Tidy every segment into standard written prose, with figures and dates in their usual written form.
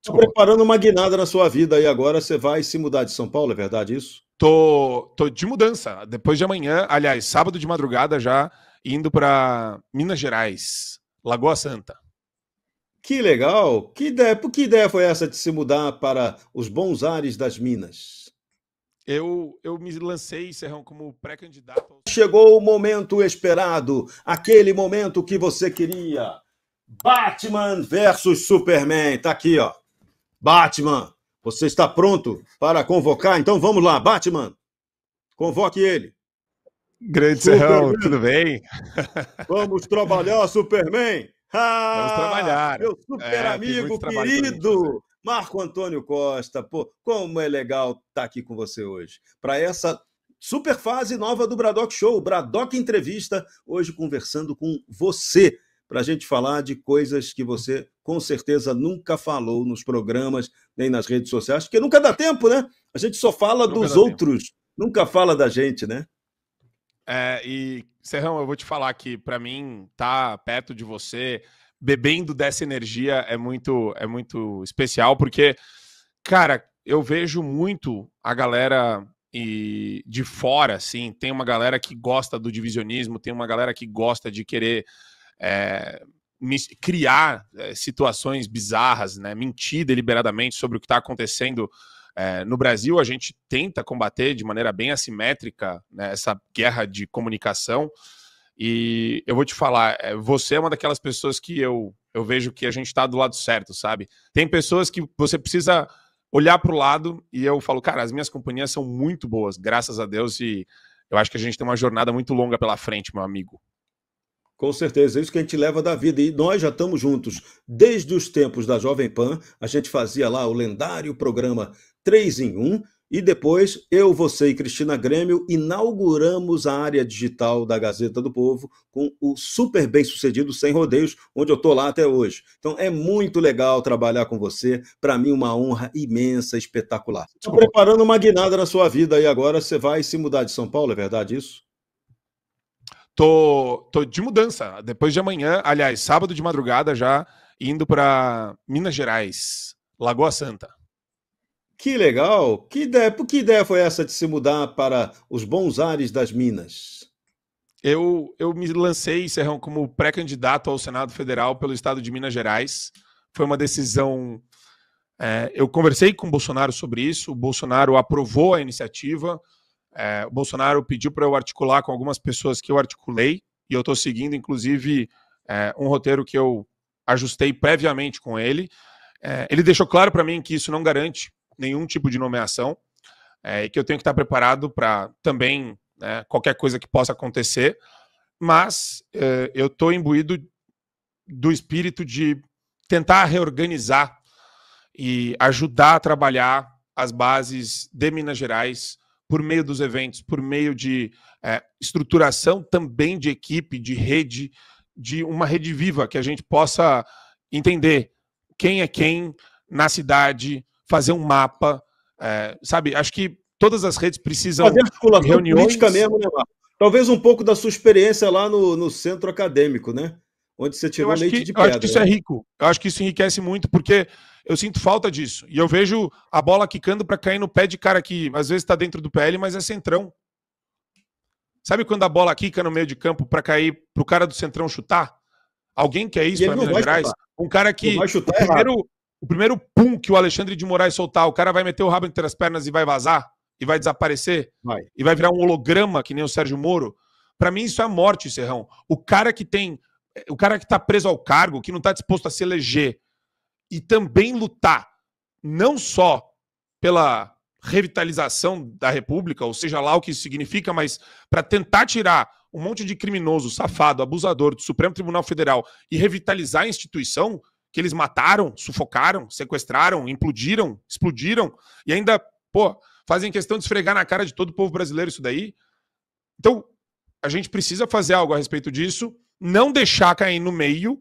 Tá Desculpa. preparando uma guinada na sua vida e agora você vai se mudar de São Paulo, é verdade isso? Tô de mudança. Depois de amanhã, aliás, sábado de madrugada já, indo para Minas Gerais, Lagoa Santa. Que legal! Que ideia foi essa de se mudar para os bons ares das Minas? Eu me lancei, Serrão, como pré-candidato. Chegou o momento esperado, aquele momento que você queria. Batman versus Superman. Tá aqui, ó. Batman, você está pronto para convocar? Então vamos lá, Batman. Convoque ele. Grande Serrão, Superman, tudo bem? vamos trabalhar, Superman. Vamos Ah, trabalhar. meu super Tem muito amigo trabalho pra gente fazer. querido, Marco Antônio Costa. Pô, como é legal estar aqui com você hoje. Para essa super fase nova do Bradock Show, Bradock Entrevista, hoje conversando com você, para a gente falar de coisas que você com certeza nunca falou nos programas, nem nas redes sociais, porque nunca dá tempo, né? A gente só fala Nunca dos dá tempo. outros, nunca fala da gente, né? E, Serrão, eu vou te falar que, para mim, tá perto de você, bebendo dessa energia é muito especial, porque, cara, eu vejo muito a galera de fora, assim, tem uma galera que gosta do divisionismo, tem uma galera que gosta de querer é, criar situações bizarras, né, mentir deliberadamente sobre o que está acontecendo no Brasil. A gente tenta combater de maneira bem assimétrica, né, essa guerra de comunicação. E eu vou te falar, você é uma daquelas pessoas que eu vejo que a gente está do lado certo, sabe? Tem pessoas que você precisa olhar para o lado e eu falo, cara, as minhas companhias são muito boas, graças a Deus, e eu acho que a gente tem uma jornada muito longa pela frente, meu amigo. Com certeza, é isso que a gente leva da vida. E nós já estamos juntos desde os tempos da Jovem Pan. A gente fazia lá o lendário programa 3 em 1. E depois, eu, você e Cristina Grêmio inauguramos a área digital da Gazeta do Povo com o super bem-sucedido Sem Rodeios, onde eu estou lá até hoje. Então é muito legal trabalhar com você. Para mim, uma honra imensa, espetacular. Estou Desculpa. preparando uma guinada na sua vida e agora você vai se mudar de São Paulo, é verdade isso? Tô de mudança. Depois de amanhã, aliás, sábado de madrugada já, indo para Minas Gerais, Lagoa Santa. Que legal! Que ideia foi essa de se mudar para os bons ares das Minas? Eu me lancei, Serrão, como pré-candidato ao Senado Federal pelo estado de Minas Gerais. Foi uma decisão. Eu conversei com o Bolsonaro sobre isso, o Bolsonaro aprovou a iniciativa, o Bolsonaro pediu para eu articular com algumas pessoas que eu articulei, e eu estou seguindo, inclusive, um roteiro que eu ajustei previamente com ele. Ele deixou claro para mim que isso não garante nenhum tipo de nomeação, e que eu tenho que estar preparado para também, né, qualquer coisa que possa acontecer, mas eu estou imbuído do espírito de tentar reorganizar e ajudar a trabalhar as bases de Minas Gerais por meio dos eventos, por meio de estruturação também de equipe, de rede, de uma rede viva, que a gente possa entender quem é quem na cidade, fazer um mapa, sabe? Acho que todas as redes precisam Fazer de articulação política reuniões. mesmo, né, Marco? Talvez um pouco da sua experiência lá no centro acadêmico, né? Onde você tirou leite de Eu acho que pedra, isso é né? rico. Eu acho que isso enriquece muito, porque eu sinto falta disso. E eu vejo a bola quicando para cair no pé de cara que às vezes está dentro do PL, mas é centrão. Sabe quando a bola quica no meio de campo para cair para o cara do centrão chutar? Alguém quer E isso ele para não Minas vai Gerais? chutar. Um cara Não que vai chutar errado. o primeiro pum que o Alexandre de Moraes soltar, o cara vai meter o rabo entre as pernas e vai vazar? E vai desaparecer? Vai. E vai virar um holograma que nem o Sérgio Moro? Para mim isso é morte, Serrão. O cara que está preso ao cargo, que não está disposto a se eleger e também lutar não só pela revitalização da República, ou seja lá o que isso significa, mas para tentar tirar um monte de criminoso, safado, abusador do Supremo Tribunal Federal e revitalizar a instituição que eles mataram, sufocaram, sequestraram, implodiram, explodiram e ainda, fazem questão de esfregar na cara de todo o povo brasileiro isso daí. Então, a gente precisa fazer algo a respeito disso, não deixar cair no meio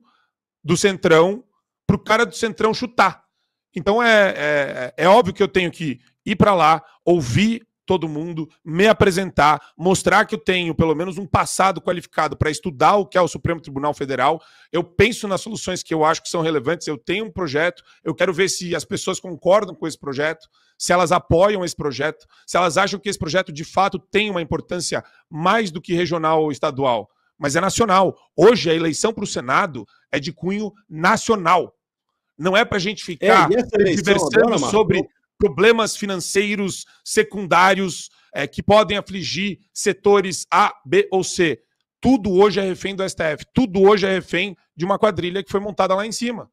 do centrão para o cara do centrão chutar. Então é óbvio que eu tenho que ir para lá, ouvir todo mundo, me apresentar, mostrar que eu tenho pelo menos um passado qualificado para estudar o que é o Supremo Tribunal Federal. Eu penso nas soluções que eu acho que são relevantes, eu tenho um projeto, eu quero ver se as pessoas concordam com esse projeto, se elas apoiam esse projeto, se elas acham que esse projeto de fato tem uma importância mais do que regional ou estadual, mas é nacional. Hoje a eleição para o Senado é de cunho nacional. Não é para a gente ficar conversando sobre problemas financeiros secundários que podem afligir setores A, B ou C. Tudo hoje é refém do STF. Tudo hoje é refém de uma quadrilha que foi montada lá em cima.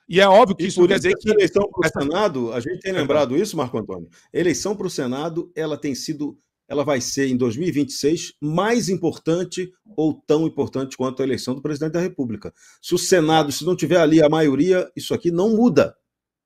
E é óbvio que isso não quer dizer que... A eleição para o Senado, a gente tem lembrado isso, Marco Antônio? A eleição para o Senado, ela vai ser, em 2026, mais importante ou tão importante quanto a eleição do presidente da República. Se o Senado, se não tiver ali a maioria, isso aqui não muda.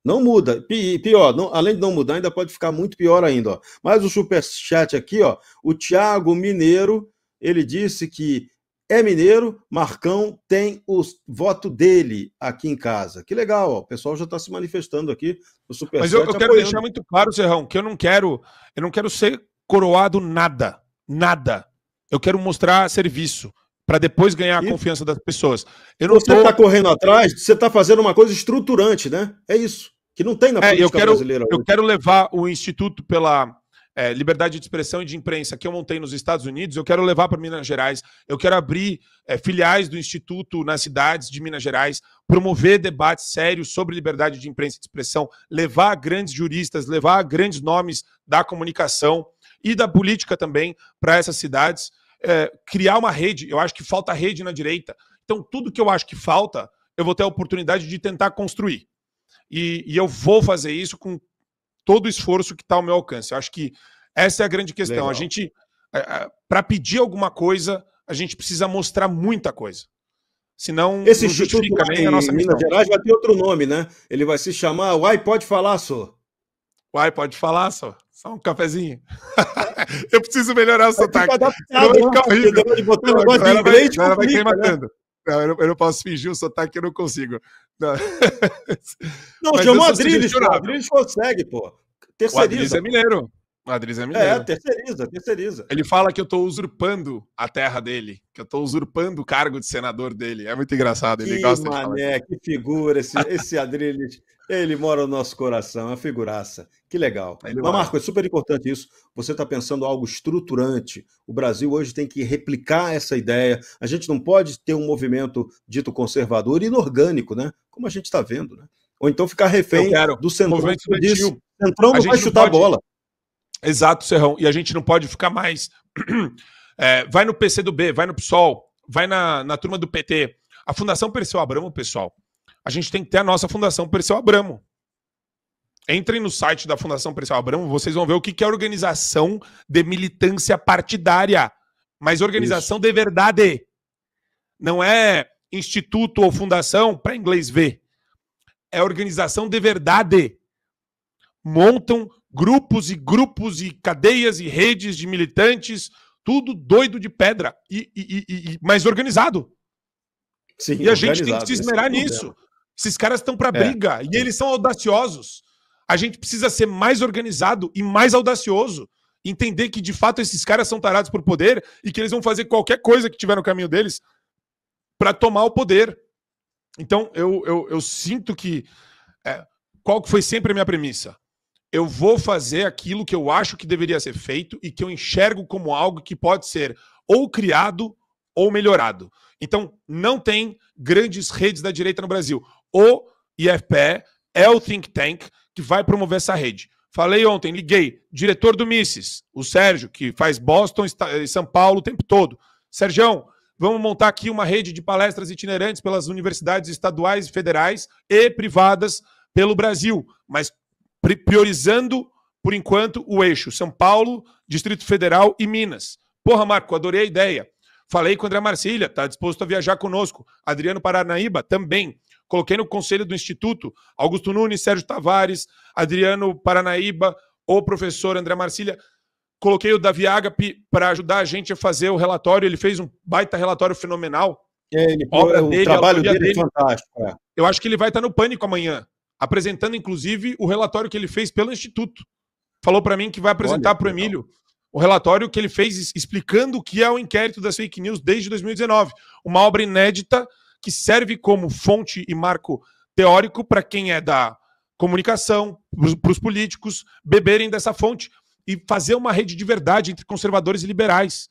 Não muda. Pior, além de não mudar, ainda pode ficar muito pior ainda. Ó. Mas o superchat aqui, ó, o Thiago Mineiro, ele disse que é mineiro, Marcão tem o voto dele aqui em casa. Que legal, ó. O pessoal já está se manifestando aqui no superchat. Mas eu quero deixar muito claro, Serrão, que eu não quero ser coroado nada. Nada. Eu quero mostrar serviço para depois ganhar a confiança das pessoas. Você está correndo atrás, você está fazendo uma coisa estruturante, né? É isso. Que não tem na política brasileira. Eu quero levar o Instituto pela Liberdade de Expressão e de Imprensa que eu montei nos Estados Unidos, eu quero levar para Minas Gerais, eu quero abrir filiais do Instituto nas cidades de Minas Gerais, promover debates sérios sobre liberdade de imprensa e de expressão, levar grandes juristas, levar grandes nomes da comunicação e da política também para essas cidades, criar uma rede. Eu acho que falta rede na direita. Então, tudo que eu acho que falta, eu vou ter a oportunidade de tentar construir. E eu vou fazer isso com todo o esforço que está ao meu alcance. Eu acho que essa é a grande questão. Legal. A gente, para pedir alguma coisa, a gente precisa mostrar muita coisa. Senão, esse instituto nem a nossa missão. Minas Gerais vai ter outro nome, né? Ele vai se chamar Uai, pode falar, só. Uai, pode falar, só. Só um cafezinho. Eu preciso melhorar o sotaque. Vai cair matando. Não, eu não posso fingir o sotaque, eu não consigo. Não, chamou o Adriles, pô. Adriles consegue, pô. Terceiriza. O Adriles é mineiro. O Adriles é mineiro. Terceiriza. Ele fala que eu tô usurpando a terra dele, que eu tô usurpando o cargo de senador dele. É muito engraçado, ele gosta de falar. Que figura, esse Adriles. Ele mora no nosso coração, é uma figuraça. Que legal. Mas, Marco, é super importante isso. Você está pensando algo estruturante. O Brasil hoje tem que replicar essa ideia. A gente não pode ter um movimento dito conservador e inorgânico, né? Como a gente está vendo, né? Ou então ficar refém do Centrão. O Centrão não vai chutar a bola. Exato, Serrão. E a gente não pode ficar mais... vai no PCdoB, vai no PSOL, vai na turma do PT. A Fundação Perseu Abramo, pessoal, a gente tem que ter a nossa Fundação Perseu Abramo. Entrem no site da Fundação Perseu Abramo, vocês vão ver o que é organização de militância partidária. Mas organização de verdade. Não é instituto ou fundação para inglês ver. É organização de verdade. Montam grupos e cadeias e redes de militantes, tudo doido de pedra, mas organizado. Sim, e a gente tem que se esmerar nisso. Esses caras estão para briga e eles são audaciosos. A gente precisa ser mais organizado e mais audacioso. Entender que, de fato, esses caras são tarados por poder e que eles vão fazer qualquer coisa que tiver no caminho deles para tomar o poder. Então, eu sinto que... qual que foi sempre a minha premissa? Eu vou fazer aquilo que eu acho que deveria ser feito e que eu enxergo como algo que pode ser ou criado ou melhorado. Então, não tem grandes redes da direita no Brasil. O IFPE é o think tank que vai promover essa rede. Falei ontem, liguei, diretor do Mises, o Sérgio, que faz Boston e São Paulo o tempo todo. Sérgio, vamos montar aqui uma rede de palestras itinerantes pelas universidades estaduais e federais e privadas pelo Brasil, mas priorizando, por enquanto, o eixo São Paulo, Distrito Federal e Minas. Porra, Marco, adorei a ideia. Falei com o André Marcília, está disposto a viajar conosco. Adriano Paranaíba, também. Coloquei no conselho do Instituto Augusto Nunes, Sérgio Tavares, Adriano Paranaíba, o professor André Marcília. Coloquei o Davi Agape para ajudar a gente a fazer o relatório. Ele fez um baita relatório fenomenal. O trabalho dele é fantástico. Eu acho que ele vai estar no Pânico amanhã, apresentando, inclusive, o relatório que ele fez pelo Instituto. falou para mim que vai apresentar para o Emílio o relatório que ele fez explicando o que é o inquérito das fake news desde 2019. Uma obra inédita que serve como fonte e marco teórico para quem é da comunicação, para os políticos beberem dessa fonte e fazer uma rede de verdade entre conservadores e liberais.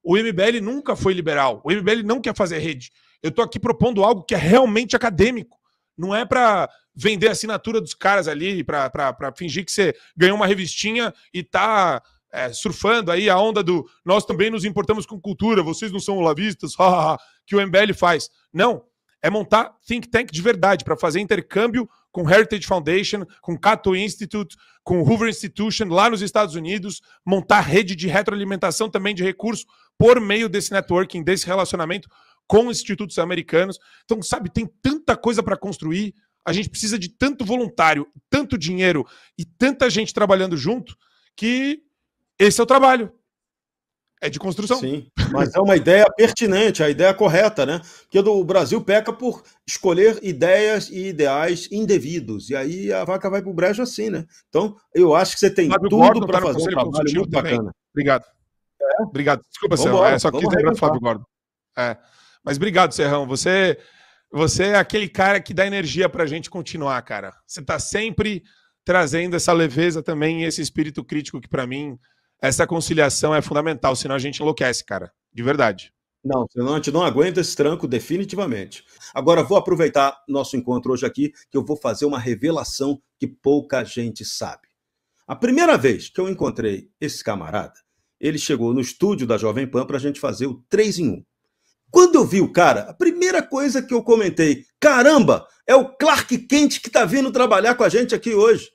O MBL nunca foi liberal. O MBL não quer fazer rede. Eu estou aqui propondo algo que é realmente acadêmico. Não é para vender a assinatura dos caras ali, para fingir que você ganhou uma revistinha e tá surfando aí a onda do nós também nos importamos com cultura, vocês não são olavistas, que o MBL faz. Não, é montar think tank de verdade, para fazer intercâmbio com Heritage Foundation, com Cato Institute, com Hoover Institution lá nos Estados Unidos, montar rede de retroalimentação também de recursos por meio desse networking, desse relacionamento com institutos americanos. Então, sabe, tem tanta coisa para construir, a gente precisa de tanto voluntário, tanto dinheiro e tanta gente trabalhando junto, que esse é o trabalho. É de construção. Sim, mas é uma ideia pertinente, a ideia correta, né? Porque o Brasil peca por escolher ideias e ideais indevidos, e aí a vaca vai pro brejo assim, né? Então, eu acho que você tem tudo para fazer um trabalho muito bacana. Obrigado. Obrigado. Desculpa, Serrão. Só quis lembrar do Flávio Gordon. Mas obrigado, Serrão. Você é aquele cara que dá energia pra gente continuar, cara. Você tá sempre trazendo essa leveza também, esse espírito crítico que pra mim, essa conciliação é fundamental, senão a gente enlouquece, cara. De verdade. Não, senão a gente não aguenta esse tranco definitivamente. Agora, vou aproveitar nosso encontro hoje aqui, que eu vou fazer uma revelação que pouca gente sabe. A primeira vez que eu encontrei esse camarada, ele chegou no estúdio da Jovem Pan pra gente fazer o 3 em 1. Quando eu vi o cara, a primeira coisa que eu comentei, caramba, é o Clark Kent que tá vindo trabalhar com a gente aqui hoje.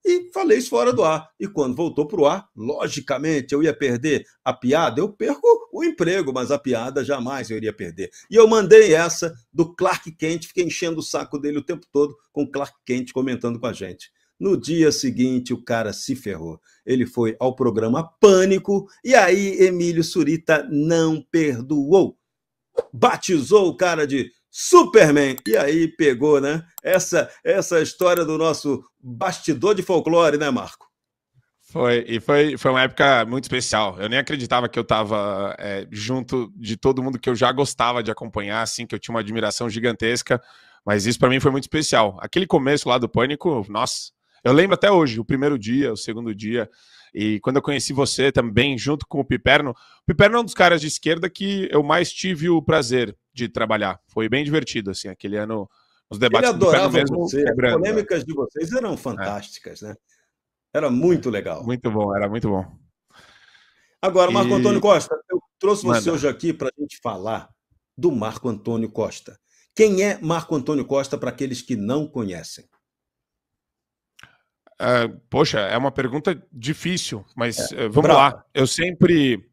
E falei isso fora do ar. E quando voltou pro ar, logicamente, eu ia perder a piada. Eu perco o emprego, mas a piada jamais eu iria perder. E eu mandei essa do Clark Kent, fiquei enchendo o saco dele o tempo todo com o Clark Kent comentando com a gente. No dia seguinte, o cara se ferrou. Ele foi ao programa Pânico e aí Emílio Surita não perdoou. Batizou o cara de Superman, e aí pegou, né? Essa história do nosso bastidor de folclore, né, Marco? Foi uma época muito especial. Eu nem acreditava que eu estava junto de todo mundo que eu já gostava de acompanhar, assim, que eu tinha uma admiração gigantesca, mas isso para mim foi muito especial. Aquele começo lá do Pânico, nossa, eu lembro até hoje, o primeiro dia, o segundo dia, e quando eu conheci você também, junto com o Piperno é um dos caras de esquerda que eu mais tive o prazer de trabalhar. Foi bem divertido, assim, aquele ano, os debates do Piperno mesmo. Você, as polêmicas de vocês eram fantásticas, né? Era muito legal. Muito bom, era muito bom. Agora, Marco Antônio Costa, eu trouxe você hoje aqui para a gente falar do Marco Antônio Costa. Quem é Marco Antônio Costa para aqueles que não conhecem? Poxa, é uma pergunta difícil, mas vamos lá. Eu sempre...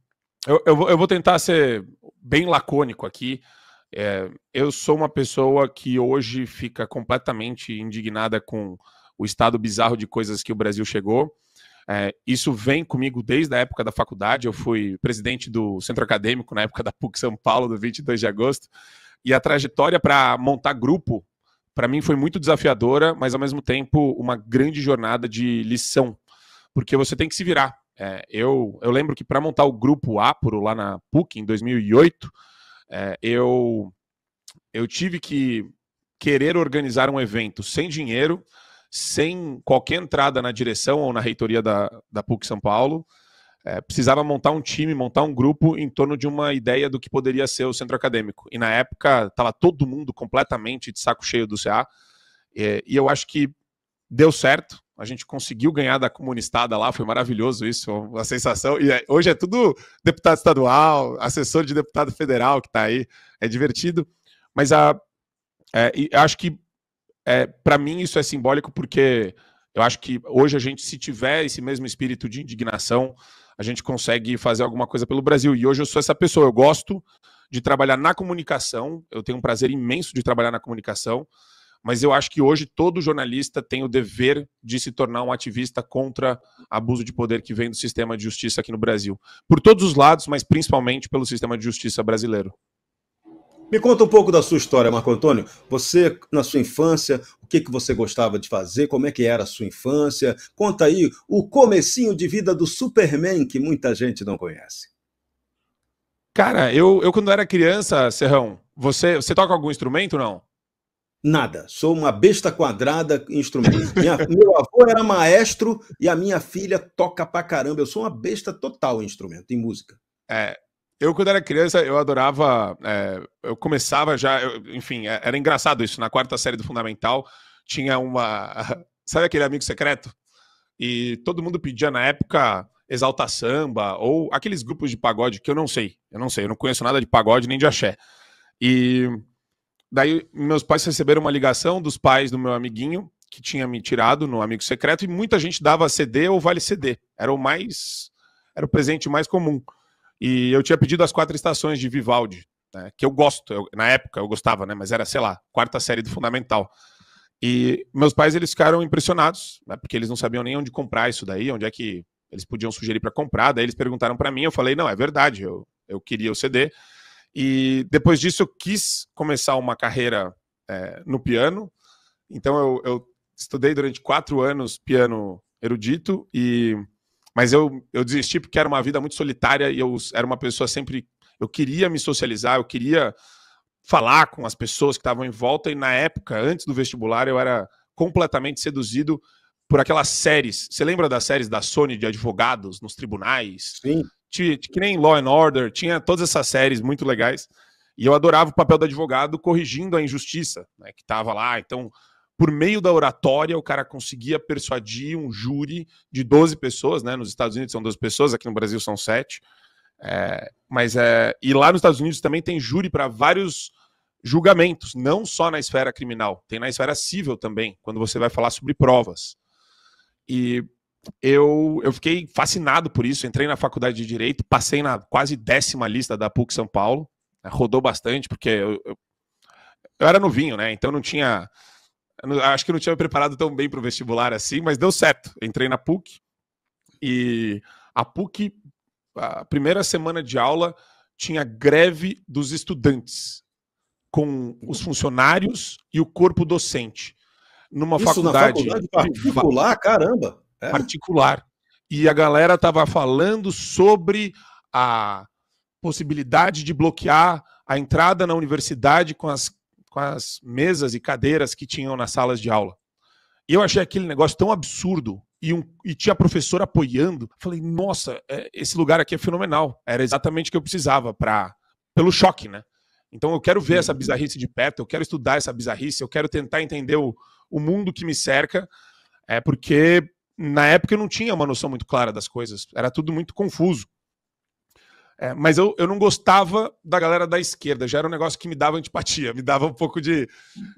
Eu vou tentar ser bem lacônico aqui. Eu sou uma pessoa que hoje fica completamente indignada com o estado bizarro de coisas que o Brasil chegou. Isso vem comigo desde a época da faculdade. Eu fui presidente do centro acadêmico na época da PUC São Paulo, do 22 de agosto. E a trajetória para montar grupo, para mim foi muito desafiadora, mas ao mesmo tempo uma grande jornada de lição, porque você tem que se virar. Eu lembro que para montar o grupo Apuro lá na PUC em 2008, eu tive que querer organizar um evento sem dinheiro, sem qualquer entrada na direção ou na reitoria da PUC São Paulo. Precisava montar um time, montar um grupo em torno de uma ideia do que poderia ser o centro acadêmico. E na época estava todo mundo completamente de saco cheio do CA. E eu acho que deu certo. A gente conseguiu ganhar da comunistada lá, foi maravilhoso isso, a sensação. E hoje é tudo deputado estadual, assessor de deputado federal que está aí. É divertido. Mas acho que para mim isso é simbólico porque eu acho que hoje a gente, se tiver esse mesmo espírito de indignação, a gente consegue fazer alguma coisa pelo Brasil. E hoje eu sou essa pessoa. Eu gosto de trabalhar na comunicação. Eu tenho um prazer imenso de trabalhar na comunicação. Mas eu acho que hoje todo jornalista tem o dever de se tornar um ativista contra abuso de poder que vem do sistema de justiça aqui no Brasil. Por todos os lados, mas principalmente pelo sistema de justiça brasileiro. Me conta um pouco da sua história, Marco Antônio. Você, na sua infância, o que que você gostava de fazer? Como é que era a sua infância? Conta aí o comecinho de vida do Superman, que muita gente não conhece. Cara, eu quando era criança, Serrão, você toca algum instrumento, não? Nada, sou uma besta quadrada em instrumento. Meu avô era maestro e a minha filha toca pra caramba. Eu sou uma besta total em instrumento, em música. É, eu quando era criança, eu adorava, eu começava já, enfim, era engraçado isso, na quarta série do Fundamental, tinha uma, sabe aquele amigo secreto? E todo mundo pedia na época Exalta Samba, ou aqueles grupos de pagode que eu não conheço nada de pagode nem de axé. E daí meus pais receberam uma ligação dos pais do meu amiguinho, que tinha me tirado no amigo secreto, e muita gente dava CD ou vale CD. Era o presente mais comum. E eu tinha pedido as 4 estações de Vivaldi, né, que eu gosto, na época eu gostava, né, mas era, sei lá, quarta série do Fundamental. E meus pais, eles ficaram impressionados, né, porque eles não sabiam nem onde comprar isso daí, onde é que eles podiam sugerir para comprar. Daí eles perguntaram para mim, eu falei, não, é verdade, eu queria o CD. E depois disso eu quis começar uma carreira no piano. Então eu estudei durante 4 anos piano erudito, mas eu desisti porque era uma vida muito solitária e eu era uma pessoa sempre... Eu queria me socializar, eu queria falar com as pessoas que estavam em volta, e na época, antes do vestibular, eu era completamente seduzido por aquelas séries. Você lembra das séries da Sony de advogados nos tribunais? Sim. Que nem Law and Order, tinha todas essas séries muito legais, e eu adorava o papel do advogado corrigindo a injustiça, né, que estava lá. Então, por meio da oratória, o cara conseguia persuadir um júri de 12 pessoas, né? Nos Estados Unidos são 12 pessoas, aqui no Brasil são 7. E lá nos Estados Unidos também tem júri para vários julgamentos, não só na esfera criminal, tem na esfera civil também, quando você vai falar sobre provas. E eu fiquei fascinado por isso, entrei na faculdade de Direito, passei na quase 10ª lista da PUC São Paulo, rodou bastante, porque eu era novinho, né? Então não tinha... Acho que eu não tinha me preparado tão bem para o vestibular assim, mas deu certo. Entrei na PUC, e a PUC, a primeira semana de aula, tinha greve dos estudantes, com os funcionários e o corpo docente. Numa Isso na faculdade faculdade particular, caramba. particular. E a galera estava falando sobre a possibilidade de bloquear a entrada na universidade com as mesas e cadeiras que tinham nas salas de aula. E eu achei aquele negócio tão absurdo, e tinha professor apoiando. Falei, nossa, esse lugar aqui é fenomenal. Era exatamente o que eu precisava pelo choque, né? Então eu quero ver essa bizarrice de perto, eu quero estudar essa bizarrice, eu quero tentar entender o mundo que me cerca, porque na época eu não tinha uma noção muito clara das coisas, era tudo muito confuso. Mas eu não gostava da galera da esquerda, já era um negócio que me dava antipatia, me dava um pouco de...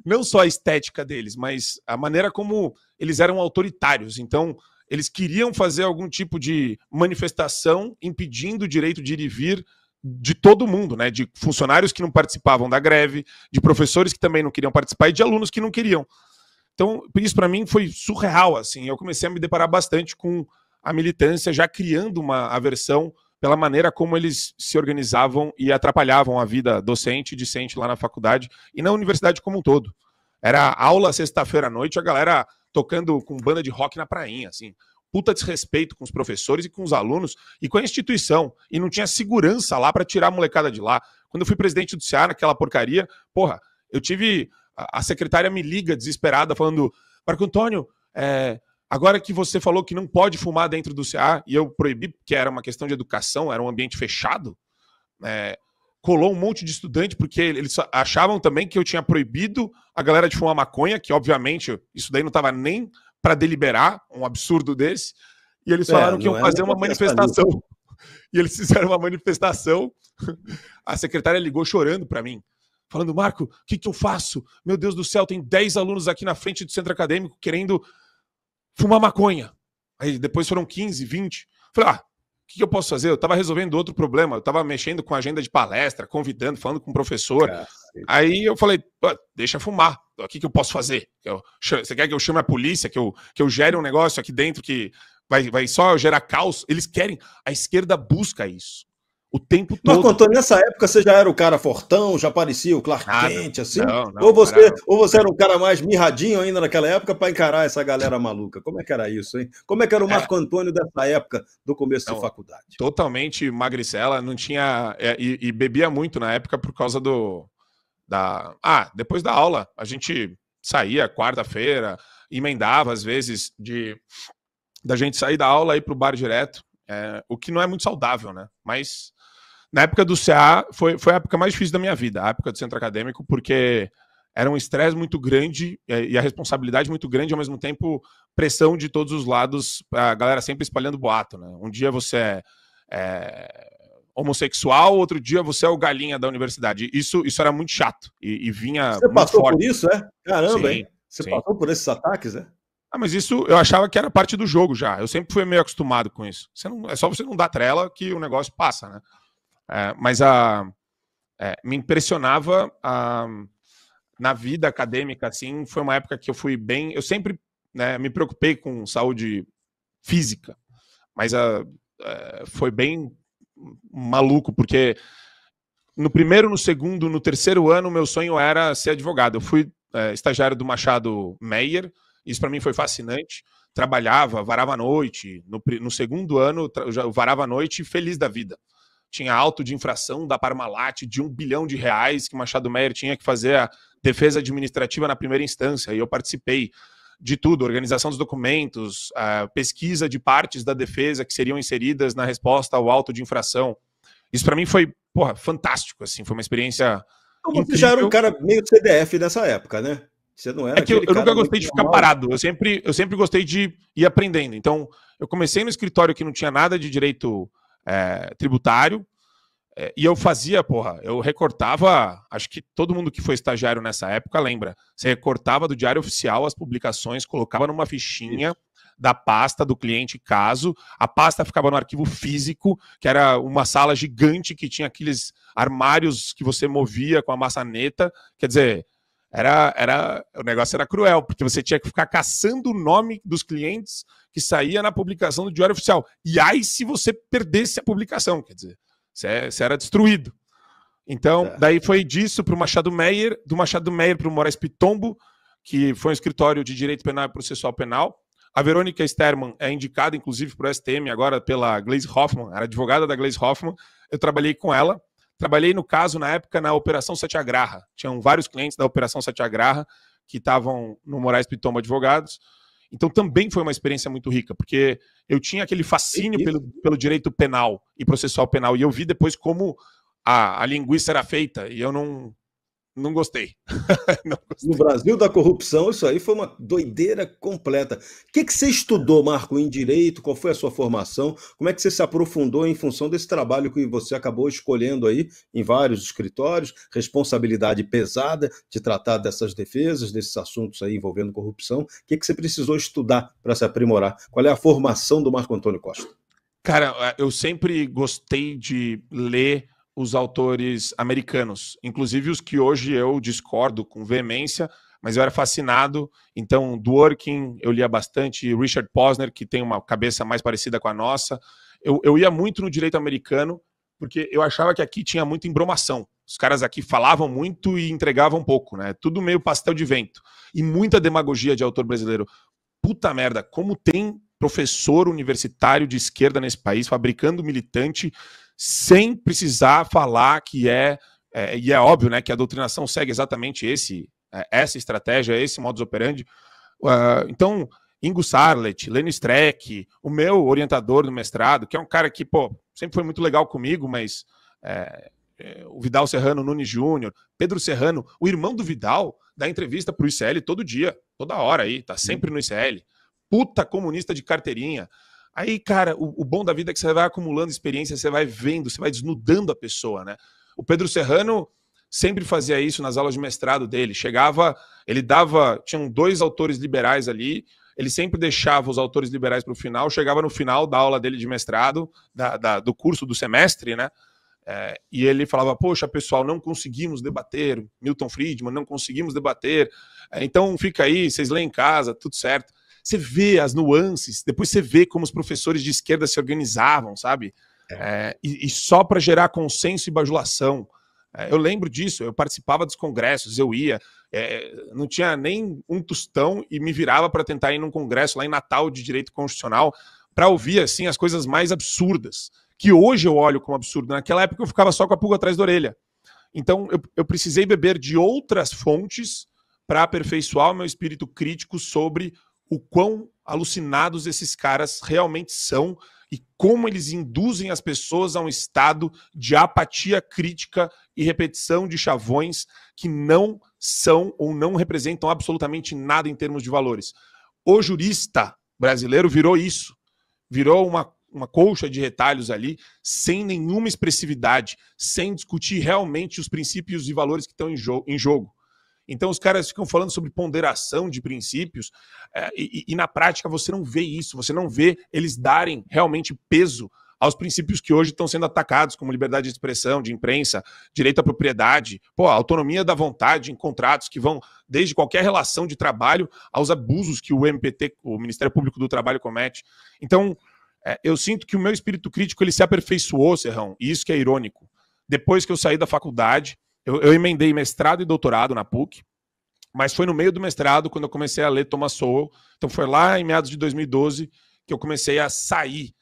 Não só a estética deles, mas a maneira como eles eram autoritários. Então, eles queriam fazer algum tipo de manifestação impedindo o direito de ir e vir de todo mundo, né? De funcionários que não participavam da greve, de professores que também não queriam participar e de alunos que não queriam. Então, isso para mim foi surreal, assim. Eu comecei a me deparar bastante com a militância, já criando uma aversão pela maneira como eles se organizavam e atrapalhavam a vida docente e discente lá na faculdade e na universidade como um todo. Era aula sexta-feira à noite, a galera tocando com banda de rock na prainha, assim. Puta desrespeito com os professores e com os alunos e com a instituição. E não tinha segurança lá para tirar a molecada de lá. Quando eu fui presidente do CA, naquela porcaria, porra, eu tive... A secretária me liga desesperada falando, Marco Antônio, agora que você falou que não pode fumar dentro do CA, e eu proibi, porque era uma questão de educação, era um ambiente fechado, colou um monte de estudante, porque eles achavam também que eu tinha proibido a galera de fumar maconha, que obviamente isso daí não estava nem para deliberar um absurdo desse, e eles falaram que iam fazer uma manifestação. E eles fizeram uma manifestação, a secretária ligou chorando para mim, falando, Marco, o que eu faço? Meu Deus do céu, tem 10 alunos aqui na frente do centro acadêmico querendo fumar maconha. Aí depois foram 15, 20. Falei, o que eu posso fazer? Eu estava resolvendo outro problema, eu estava mexendo com a agenda de palestra, convidando, falando com o professor. Aí eu falei, deixa fumar, o que eu posso fazer? Você quer que eu chame a polícia, que eu gere um negócio aqui dentro que vai só gerar caos? Eles querem, a esquerda busca isso. o tempo Marco todo. Antônio, nessa época você já era o cara fortão, já parecia o Clark Kent, assim? Não, Ou você era um cara mais mirradinho ainda naquela época para encarar essa galera maluca? Como é que era isso, hein? Como é que era o Marco Antônio dessa época, do começo de faculdade? Totalmente magricela, não tinha... E bebia muito na época por causa depois da aula, a gente saía quarta-feira, emendava às vezes da gente sair da aula e ir pro bar direto, o que não é muito saudável, né? Mas na época do CA foi a época mais difícil da minha vida, a época do centro acadêmico, porque era um estresse muito grande e a responsabilidade muito grande, ao mesmo tempo pressão de todos os lados, a galera sempre espalhando boato, né? Um dia você é homossexual, outro dia você é o galinha da universidade. Isso era muito chato e vinha Você muito passou forte. por isso, é? Caramba, Sim, hein? Você sim. passou por esses ataques, é? Mas isso eu achava que era parte do jogo já. Eu sempre fui meio acostumado com isso. É só você não dar trela que o negócio passa, né? Mas me impressionava na vida acadêmica, assim, foi uma época que eu fui bem... Eu sempre, né, me preocupei com saúde física, mas foi bem maluco, porque no primeiro, no segundo, no terceiro ano, meu sonho era ser advogado. Eu fui estagiário do Machado Meyer, isso para mim foi fascinante. Trabalhava, varava à noite. No segundo ano, eu varava à noite feliz da vida. Tinha auto de infração da Parmalat de R$1 bilhão que Machado Meyer tinha que fazer a defesa administrativa na primeira instância, e eu participei de tudo, organização dos documentos, pesquisa de partes da defesa que seriam inseridas na resposta ao auto de infração. Isso para mim foi, fantástico, assim, foi uma experiência então você já era um cara meio CDF nessa época, né? Você não era que eu nunca gostei de ficar parado, eu sempre gostei de ir aprendendo. Então, eu comecei no escritório que não tinha nada de direito tributário, e eu fazia, eu recortava, acho que todo mundo que foi estagiário nessa época lembra, você recortava do Diário Oficial as publicações, colocava numa fichinha da pasta do cliente caso, a pasta ficava no arquivo físico, que era uma sala gigante que tinha aqueles armários que você movia com a maçaneta, quer dizer, o negócio era cruel, porque você tinha que ficar caçando o nome dos clientes que saía na publicação do Diário Oficial, e aí se você perdesse a publicação, quer dizer, você era destruído. Então, daí foi disso para o Machado Meyer, do Machado Meyer para o Moraes Pitombo, que foi um escritório de direito penal e processual penal. A Verônica Sterman é indicada, inclusive, para o STM agora pela Gleisi Hoffmann, era advogada da Gleisi Hoffmann. Eu trabalhei com ela. Trabalhei, no caso, na época, na Operação Satyagraha. Tinham vários clientes da Operação Satyagraha que estavam no Moraes Pitombo Advogados. Então também foi uma experiência muito rica, porque eu tinha aquele fascínio pelo direito penal e processual penal, e eu vi depois como a linguiça era feita, e eu não gostei. Não gostei. No Brasil da corrupção, isso aí foi uma doideira completa. O que você estudou, Marco, em direito? Qual foi a sua formação? Como é que você se aprofundou em função desse trabalho que você acabou escolhendo aí em vários escritórios? Responsabilidade pesada de tratar dessas defesas, desses assuntos aí envolvendo corrupção. O que você precisou estudar para se aprimorar? Qual é a formação do Marco Antônio Costa? Cara, eu sempre gostei de ler os autores americanos, inclusive os que hoje eu discordo com veemência, mas eu era fascinado. Então, Dworkin eu lia bastante, Richard Posner, que tem uma cabeça mais parecida com a nossa. Eu ia muito no direito americano, porque eu achava que aqui tinha muita embromação. Os caras aqui falavam muito e entregavam pouco, né? Tudo meio pastel de vento. E muita demagogia de autor brasileiro. Puta merda, como tem professor universitário de esquerda nesse país, fabricando militante, sem precisar falar que e é óbvio, né, que a doutrinação segue exatamente essa estratégia, esse modus operandi. Então, Ingo Sarlet, Lênio Streck, o meu orientador do mestrado, que é um cara que, sempre foi muito legal comigo, mas o Vidal Serrano Nunes Júnior, Pedro Serrano, o irmão do Vidal, dá entrevista pro ICL todo dia, toda hora aí, tá sempre no ICL. Puta comunista de carteirinha. Aí, cara, o bom da vida é que você vai acumulando experiência, você vai vendo, você vai desnudando a pessoa, né? O Pedro Serrano sempre fazia isso nas aulas de mestrado dele. Chegava, tinham 2 autores liberais ali, ele sempre deixava os autores liberais para o final, chegava no final da aula dele de mestrado, do curso do semestre, né? E ele falava, poxa, pessoal, não conseguimos debater, Milton Friedman, não conseguimos debater, então fica aí, vocês lêem em casa, tudo certo. Você vê as nuances, depois você vê como os professores de esquerda se organizavam, sabe? e só para gerar consenso e bajulação. Eu lembro disso, eu participava dos congressos, eu ia, não tinha nem um tostão e me virava para tentar ir num congresso lá em Natal de Direito Constitucional para ouvir assim as coisas mais absurdas, que hoje eu olho como absurdo. Naquela época eu ficava só com a pulga atrás da orelha. Então eu precisei beber de outras fontes para aperfeiçoar o meu espírito crítico sobre o quão alucinados esses caras realmente são e como eles induzem as pessoas a um estado de apatia crítica e repetição de chavões que não são ou não representam absolutamente nada em termos de valores. O jurista brasileiro virou isso, virou uma colcha de retalhos ali, sem nenhuma expressividade, sem discutir realmente os princípios e valores que estão em jogo. Então os caras ficam falando sobre ponderação de princípios e na prática você não vê isso, você não vê eles darem realmente peso aos princípios que hoje estão sendo atacados, como liberdade de expressão, de imprensa, direito à propriedade, autonomia da vontade em contratos que vão desde qualquer relação de trabalho aos abusos que o MPT, o Ministério Público do Trabalho, comete. Então eu sinto que o meu espírito crítico ele se aperfeiçoou, Serrão, e isso que é irônico. Depois que eu saí da faculdade, eu emendei mestrado e doutorado na PUC, mas foi no meio do mestrado quando eu comecei a ler Thomas Sowell. Então foi lá em meados de 2012 que eu comecei a sair.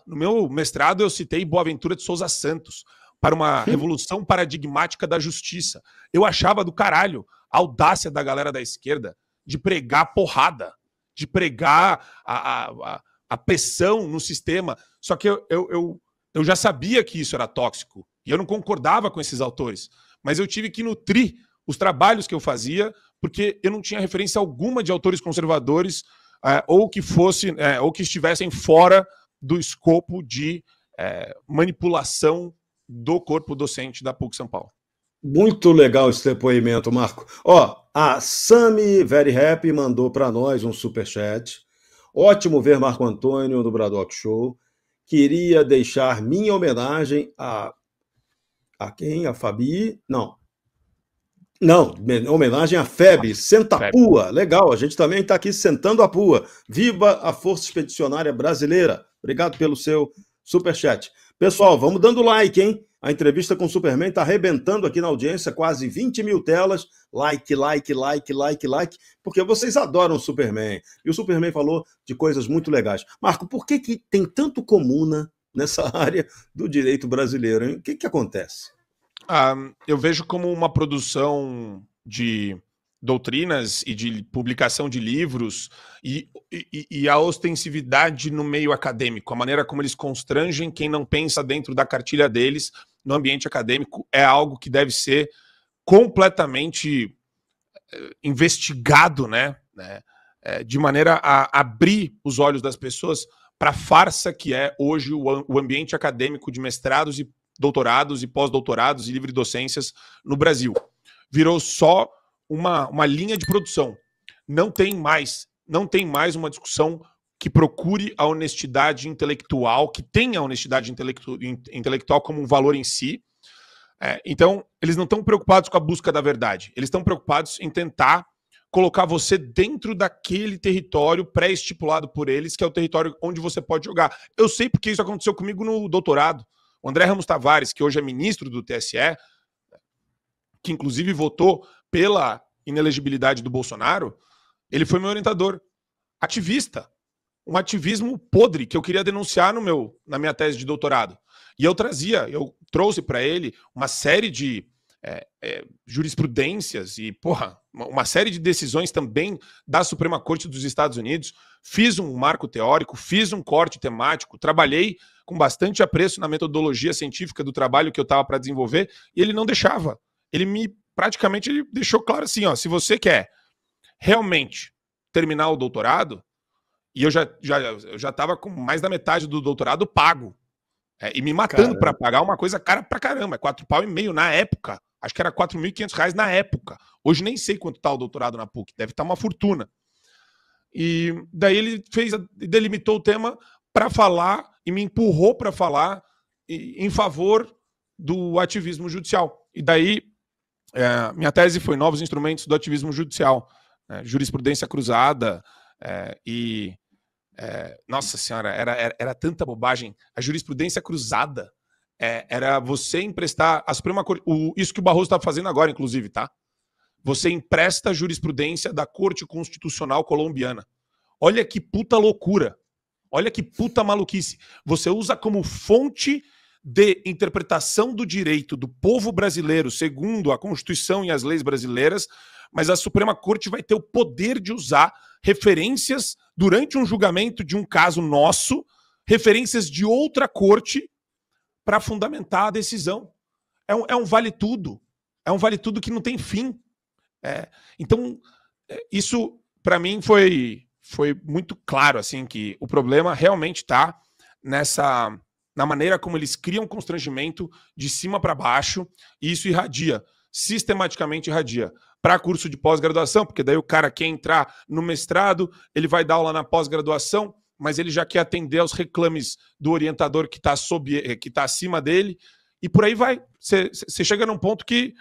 No meu mestrado eu citei Boaventura de Souza Santos para uma revolução paradigmática da justiça. Eu achava do caralho a audácia da galera da esquerda de pregar porrada, de pregar a pressão no sistema. Só que eu já sabia que isso era tóxico e eu não concordava com esses autores. Mas eu tive que nutrir os trabalhos que eu fazia, porque eu não tinha referência alguma de autores conservadores ou que estivessem fora do escopo de manipulação do corpo docente da PUC São Paulo. Muito legal esse depoimento, Marco. A Sami Very Happy mandou para nós um superchat. Ótimo ver Marco Antônio no Bradock Show. Queria deixar minha homenagem a quem? A Fabi? Não, homenagem a Feb, senta a pua. Legal, a gente também está aqui sentando a pua. Viva a Força Expedicionária Brasileira. Obrigado pelo seu superchat. Pessoal, vamos dando like, hein? A entrevista com o Superman está arrebentando aqui na audiência, quase 20 mil telas. Like, porque vocês adoram o Superman. E o Superman falou de coisas muito legais. Marco, por que tem tanto comuna nessa área do direito brasileiro, hein? O que acontece? Eu vejo como uma produção de doutrinas e de publicação de livros e a ostensividade no meio acadêmico, a maneira como eles constrangem quem não pensa dentro da cartilha deles no ambiente acadêmico é algo que deve ser completamente investigado, né? De maneira a abrir os olhos das pessoas para a farsa que é hoje o ambiente acadêmico de mestrados e doutorados e pós-doutorados e livre-docências no Brasil. Virou só uma linha de produção. Não tem mais uma discussão que procure a honestidade intelectual, que tenha a honestidade intelectual como um valor em si. Então, eles não estão preocupados com a busca da verdade. Eles estão preocupados em tentar colocar você dentro daquele território pré-estipulado por eles, que é o território onde você pode jogar. Eu sei porque isso aconteceu comigo no doutorado. O André Ramos Tavares, que hoje é ministro do TSE, que inclusive votou pela inelegibilidade do Bolsonaro, ele foi meu orientador. Ativista. Um ativismo podre que eu queria denunciar na minha tese de doutorado. E eu trouxe para ele uma série de jurisprudências e, uma série de decisões também da Suprema Corte dos Estados Unidos. Fiz um marco teórico, fiz um corte temático, trabalhei com bastante apreço na metodologia científica do trabalho que eu estava para desenvolver, e ele não deixava. Ele deixou claro assim, se você quer realmente terminar o doutorado, e eu já estava com mais da metade do doutorado pago, e me matando para pagar uma coisa cara pra caramba, R$4,5 na época. Acho que era R$4.500 na época. Hoje nem sei quanto está o doutorado na PUC, deve estar uma fortuna. E daí ele delimitou o tema para falar e me empurrou para falar em favor do ativismo judicial. E daí minha tese foi Novos Instrumentos do Ativismo Judicial, jurisprudência cruzada e Nossa senhora, era tanta bobagem. A jurisprudência cruzada era você emprestar a Suprema Corte. Isso que o Barroso está fazendo agora, inclusive, tá? Você empresta a jurisprudência da Corte Constitucional Colombiana. Olha que puta loucura. Olha que puta maluquice. Você usa como fonte de interpretação do direito do povo brasileiro, segundo a Constituição e as leis brasileiras, mas a Suprema Corte vai ter o poder de usar referências durante um julgamento de um caso nosso, referências de outra corte para fundamentar a decisão. É um vale-tudo. É um vale-tudo que não tem fim. Então, isso para mim foi muito claro, assim, que o problema realmente está na maneira como eles criam constrangimento de cima para baixo, e isso irradia, sistematicamente irradia, para curso de pós-graduação, porque daí o cara quer entrar no mestrado, ele vai dar aula na pós-graduação, mas ele já quer atender aos reclames do orientador que está acima dele, e por aí vai. Você chega num ponto que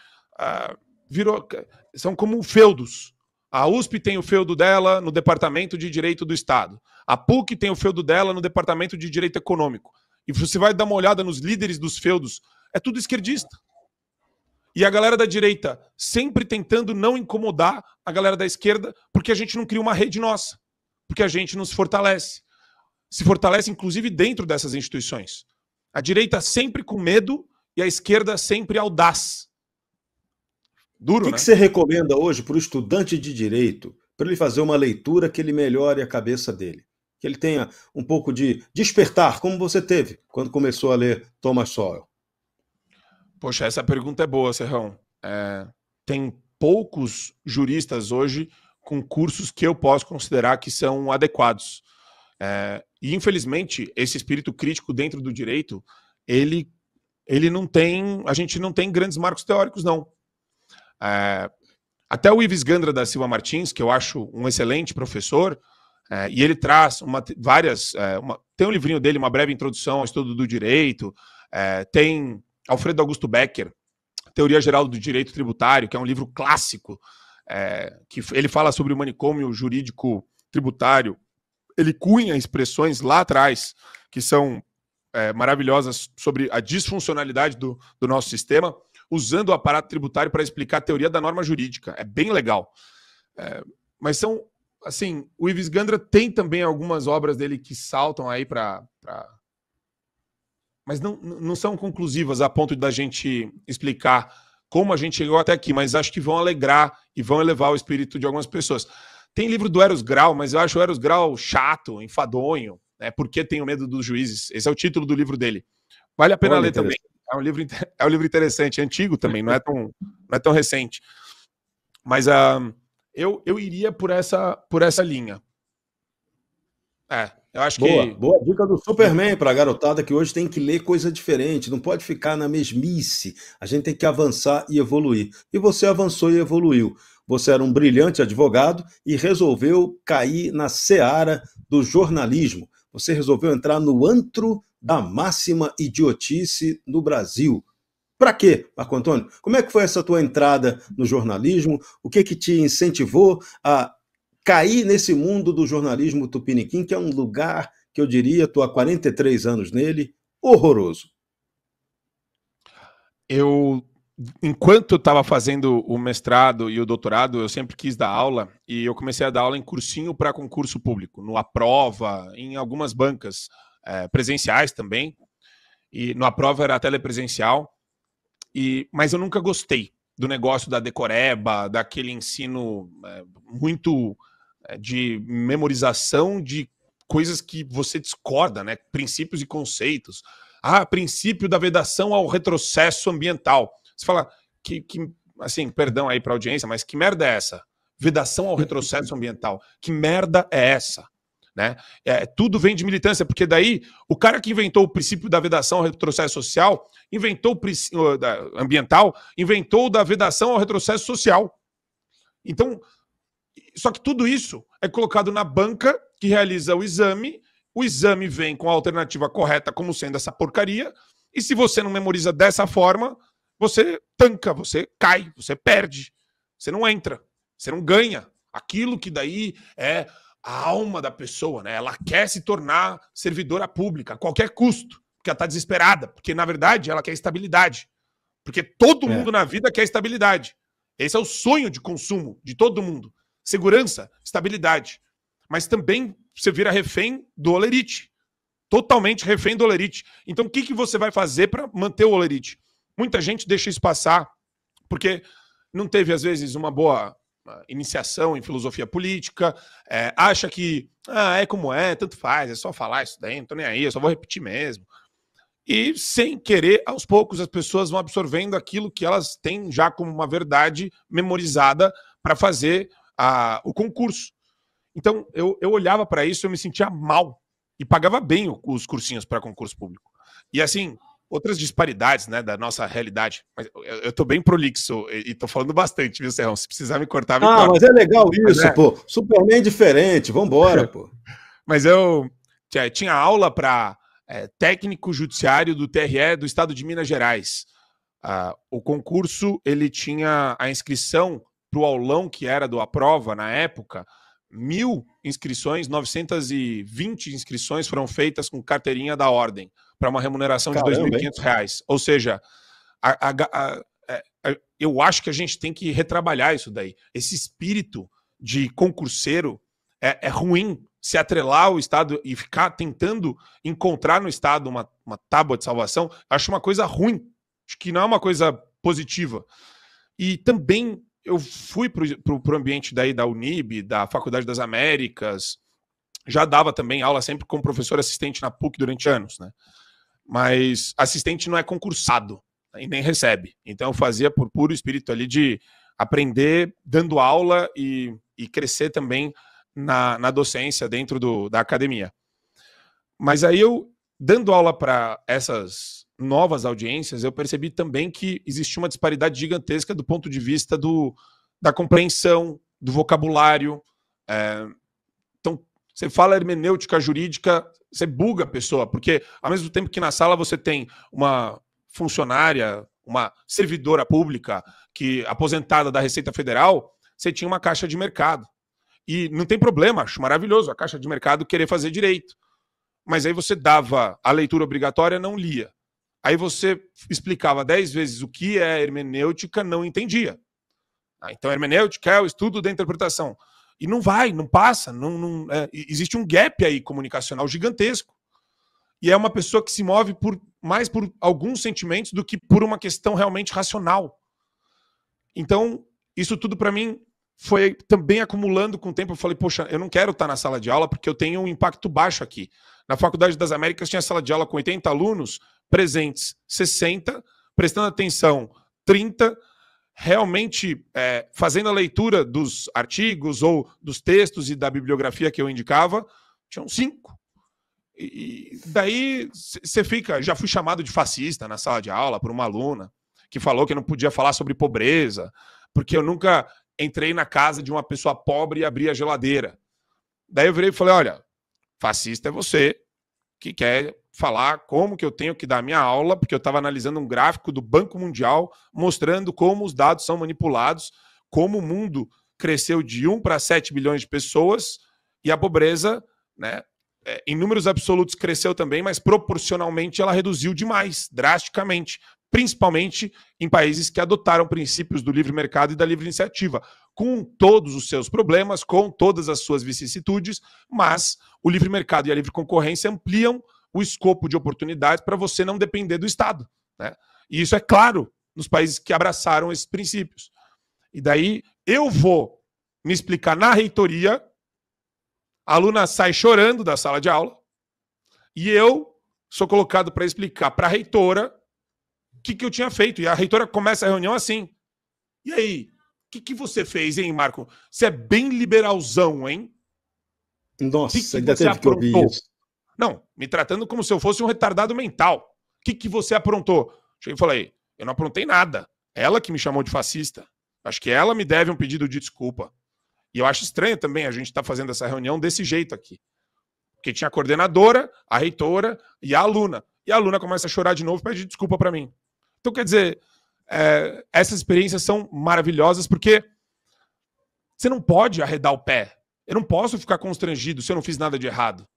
são como feudos. A USP tem o feudo dela no Departamento de Direito do Estado. A PUC tem o feudo dela no Departamento de Direito Econômico. E você vai dar uma olhada nos líderes dos feudos, é tudo esquerdista. E a galera da direita sempre tentando não incomodar a galera da esquerda, porque a gente não cria uma rede nossa. Porque a gente não se fortalece. Se fortalece, inclusive, dentro dessas instituições. A direita sempre com medo e a esquerda sempre audaz. Duro, né? O que você recomenda hoje para o estudante de direito, para ele fazer uma leitura que ele melhore a cabeça dele? Que ele tenha um pouco de despertar, como você teve quando começou a ler Thomas Sowell? Poxa, essa pergunta é boa, Serrão. Tem poucos juristas hoje com cursos que eu posso considerar que são adequados. E, infelizmente, esse espírito crítico dentro do direito, ele não tem... A gente não tem grandes marcos teóricos, não. Até o Ives Gandra da Silva Martins, que eu acho um excelente professor, e ele traz tem um livrinho dele, Uma Breve Introdução ao Estudo do Direito, tem Alfredo Augusto Becker, Teoria Geral do Direito Tributário, que é um livro clássico, que ele fala sobre o manicômio jurídico tributário. Ele cunha expressões lá atrás que são maravilhosas sobre a disfuncionalidade do nosso sistema, usando o aparato tributário para explicar a teoria da norma jurídica. É bem legal. Mas são... Assim, o Ives Gandra tem também algumas obras dele que saltam aí mas não são conclusivas a ponto da gente explicar como a gente chegou até aqui, mas acho que vão alegrar e vão elevar o espírito de algumas pessoas. Tem livro do Eros Grau, mas eu acho o Eros Grau chato, enfadonho, né? Porque tenho medo dos juízes. Esse é o título do livro dele. Vale a pena ler também. É um livro interessante, antigo também, não é tão recente. Mas eu iria por essa linha. Eu acho que... Boa dica do Superman para a garotada que hoje tem que ler coisa diferente, não pode ficar na mesmice. A gente tem que avançar e evoluir. E você avançou e evoluiu. Você era um brilhante advogado e resolveu cair na seara do jornalismo. Você resolveu entrar no antro da máxima idiotice no Brasil. Para quê, Marco Antônio? Como é que foi essa tua entrada no jornalismo? O que te incentivou a cair nesse mundo do jornalismo tupiniquim, que é um lugar que eu diria, estou há 43 anos nele, horroroso? Enquanto eu estava fazendo o mestrado e o doutorado, eu sempre quis dar aula, e eu comecei a dar aula em cursinho para concurso público, no Aprova, em algumas bancas presenciais também, e no Aprova era telepresencial, mas eu nunca gostei do negócio da decoreba, daquele ensino muito de memorização de coisas que você discorda, né? Princípios e conceitos. Princípio da vedação ao retrocesso ambiental. Você fala assim, perdão aí para a audiência, mas que merda é essa? Vedação ao retrocesso ambiental. Que merda é essa? Né? Tudo vem de militância, porque daí o cara que inventou o princípio da vedação ao retrocesso social, inventou o princípio ambiental, inventou da vedação ao retrocesso social. Então, só que tudo isso é colocado na banca que realiza o exame vem com a alternativa correta como sendo essa porcaria, e se você não memoriza dessa forma, você tanca, você cai, você perde, você não entra, você não ganha. Aquilo que daí é a alma da pessoa, né? Ela quer se tornar servidora pública a qualquer custo, porque ela está desesperada, porque na verdade ela quer estabilidade. Porque todo mundo na vida quer estabilidade. Esse é o sonho de consumo de todo mundo. Segurança, estabilidade. Mas também você vira refém do olerite. Totalmente refém do olerite. Então o que você vai fazer para manter o olerite? Muita gente deixa isso passar porque não teve, às vezes, uma boa iniciação em filosofia política, acha que é como é, tanto faz, é só falar isso daí, não tô nem aí, eu só vou repetir mesmo. E, sem querer, aos poucos, as pessoas vão absorvendo aquilo que elas têm já como uma verdade memorizada para fazer o concurso. Então, eu olhava para isso e eu me sentia mal. E pagava bem os cursinhos para concurso público. E, assim, outras disparidades, né, da nossa realidade. Mas eu tô bem prolixo e tô falando bastante, viu, Serrão? Se precisar me cortar, me corta. Mas é legal isso, pô. Superman diferente, vambora, pô. Mas eu tinha aula para técnico judiciário do TRE do estado de Minas Gerais. O concurso, ele tinha a inscrição para o aulão, que era do Aprova na época, 1.000 inscrições, 920 inscrições foram feitas com carteirinha da ordem, para uma remuneração de R$ 2.500. Ou seja, eu acho que a gente tem que retrabalhar isso daí. Esse espírito de concurseiro é ruim. Se atrelar ao Estado e ficar tentando encontrar no Estado uma tábua de salvação, acho uma coisa ruim. Acho que não é uma coisa positiva. E também eu fui para o ambiente daí da Unib, da Faculdade das Américas, já dava também aula sempre como professor assistente na PUC durante anos, né? Mas assistente não é concursado, né, e nem recebe. Então eu fazia por puro espírito ali de aprender dando aula e crescer também na docência dentro da academia. Mas aí eu, dando aula para essas novas audiências, eu percebi também que existia uma disparidade gigantesca do ponto de vista da compreensão, do vocabulário. Então, você fala hermenêutica jurídica, você buga a pessoa, porque ao mesmo tempo que na sala você tem uma funcionária, uma servidora pública aposentada da Receita Federal, você tinha uma caixa de mercado. E não tem problema, acho maravilhoso a caixa de mercado querer fazer direito. Mas aí você dava a leitura obrigatória, não lia. Aí você explicava 10 vezes o que é hermenêutica, não entendia. Então, hermenêutica é o estudo da interpretação. E não passa. Existe um gap aí comunicacional gigantesco. E é uma pessoa que se move mais por alguns sentimentos do que por uma questão realmente racional. Então, isso tudo para mim foi também acumulando com o tempo. Eu falei, poxa, eu não quero estar na sala de aula porque eu tenho um impacto baixo aqui. Na Faculdade das Américas tinha sala de aula com 80 alunos, presentes 60, prestando atenção 30, realmente fazendo a leitura dos artigos ou dos textos e da bibliografia que eu indicava, tinham 5. E daí você fica... Já fui chamado de fascista na sala de aula por uma aluna que falou que eu não podia falar sobre pobreza, porque eu nunca entrei na casa de uma pessoa pobre e abri a geladeira. Daí eu virei e falei, olha, fascista é você que quer falar como que eu tenho que dar a minha aula, porque eu estava analisando um gráfico do Banco Mundial mostrando como os dados são manipulados, como o mundo cresceu de 1 para 7 bilhões de pessoas e a pobreza, né, em números absolutos cresceu também, mas proporcionalmente ela reduziu demais, drasticamente, principalmente em países que adotaram princípios do livre mercado e da livre iniciativa, com todos os seus problemas, com todas as suas vicissitudes, mas o livre mercado e a livre concorrência ampliam o escopo de oportunidades para você não depender do Estado, né? E isso é claro nos países que abraçaram esses princípios. E daí eu vou me explicar na reitoria, a aluna sai chorando da sala de aula e eu sou colocado para explicar para a reitora o que eu tinha feito. E a reitora começa a reunião assim. E aí, o que você fez, hein, Marco? Você é bem liberalzão, hein? Nossa, ainda teve que ouvir isso. Não, me tratando como se eu fosse um retardado mental. O que você aprontou? Cheguei e falei, eu não aprontei nada. Ela que me chamou de fascista. Acho que ela me deve um pedido de desculpa. E eu acho estranho também a gente estar fazendo essa reunião desse jeito aqui. Porque tinha a coordenadora, a reitora e a aluna. E a aluna começa a chorar de novo e pede desculpa para mim. Então, quer dizer, essas experiências são maravilhosas porque você não pode arredar o pé. Eu não posso ficar constrangido se eu não fiz nada de errado.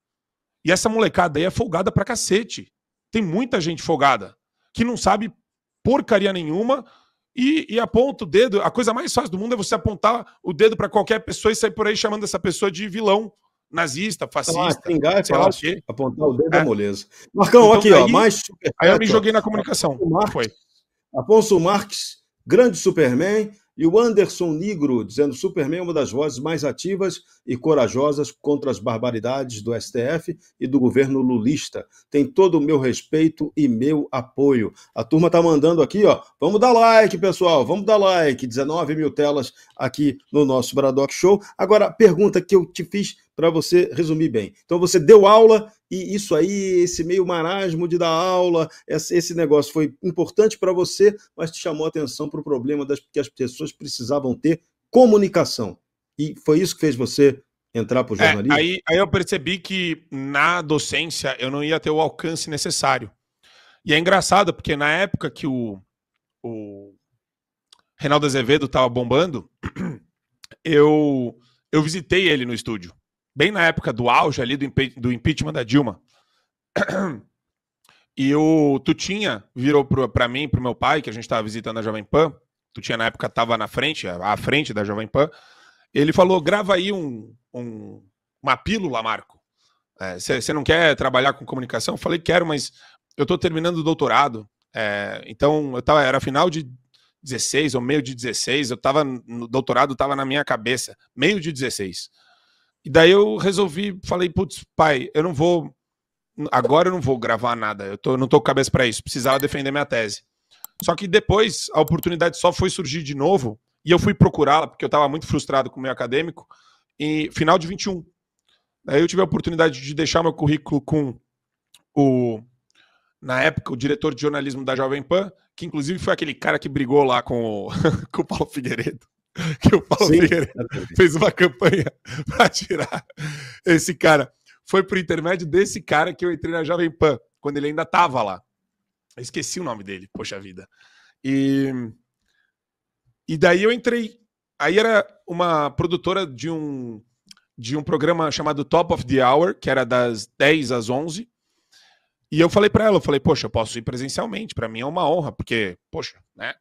E essa molecada aí é folgada pra cacete. Tem muita gente folgada que não sabe porcaria nenhuma e aponta o dedo. A coisa mais fácil do mundo é você apontar o dedo pra qualquer pessoa e sair por aí chamando essa pessoa de vilão, nazista, fascista, Xingar é sei lá o fácil, quê. apontar o dedo é moleza. Marcão, Então, aqui, daí, ó, mais aí eu me superchat, ó. joguei na comunicação. Foi. Afonso Marques, grande Superman, e o Anderson Nigro, dizendo Superman é uma das vozes mais ativas e corajosas contra as barbaridades do STF e do governo lulista. Tem todo o meu respeito e meu apoio. A turma tá mandando aqui, ó. Vamos dar like, pessoal, vamos dar like. 19 mil telas aqui no nosso Braddock Show. Agora, a pergunta que eu te fiz para você resumir bem. Então, você deu aula e isso aí, esse meio marasmo de dar aula, esse negócio foi importante para você, mas te chamou a atenção para o problema que as pessoas precisavam ter comunicação. E foi isso que fez você entrar para o jornalismo? Aí eu percebi que na docência eu não ia ter o alcance necessário. E é engraçado, porque na época que o Reinaldo Azevedo estava bombando, eu visitei ele no estúdio. Bem na época do auge ali do impeachment da Dilma. E o Tutinha virou para mim, pro meu pai, que a gente estava visitando a Jovem Pan. Tutinha na época estava à frente da Jovem Pan. Ele falou, grava aí uma pílula, Marco. Você não quer trabalhar com comunicação? Eu falei, quero, mas eu estou terminando o doutorado. Então, era final de 16 ou meio de 16. No doutorado, estava na minha cabeça. Meio de 16. E daí eu resolvi, falei, putz, pai, agora eu não vou gravar nada, não tô com cabeça para isso, precisava defender minha tese. Só que depois a oportunidade só foi surgir de novo, e eu fui procurá-la, porque eu estava muito frustrado com o meu acadêmico, em final de 21. Daí eu tive a oportunidade de deixar meu currículo com na época, o diretor de jornalismo da Jovem Pan, que inclusive foi aquele cara que brigou lá com o Paulo Figueiredo. Que o Paulo Figueiredo fez uma campanha para tirar esse cara. Foi por intermédio desse cara que eu entrei na Jovem Pan, quando ele ainda estava lá. Eu esqueci o nome dele, poxa vida. E daí eu entrei. Aí era uma produtora de um programa chamado Top of the Hour, que era das 10 às 11. E eu falei para ela, poxa, eu posso ir presencialmente, para mim é uma honra, porque, poxa, né?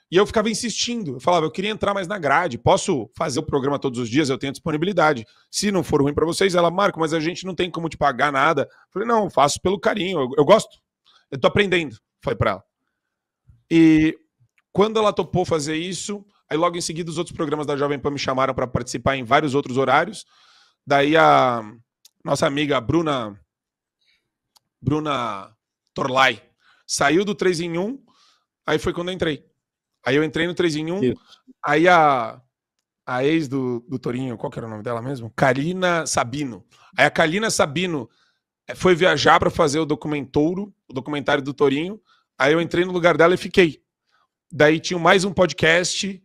E eu ficava insistindo, eu falava, eu queria entrar mais na grade, posso fazer o programa todos os dias, eu tenho disponibilidade. Se não for ruim para vocês, ela, Marco, mas a gente não tem como te pagar nada. Eu falei, não, faço pelo carinho, eu gosto, eu tô aprendendo, falei para ela. E quando ela topou fazer isso, aí logo em seguida os outros programas da Jovem Pan me chamaram para participar em vários outros horários. Daí a nossa amiga Bruna Torlai saiu do 3 em 1, aí foi quando eu entrei. Aí eu entrei no 3 em 1, isso. Aí a ex do Torinho, qual que era o nome dela mesmo? Kalina Sabino. Aí a Kalina Sabino foi viajar para fazer o documentário do Torinho, aí eu entrei no lugar dela e fiquei. Daí tinha mais um podcast,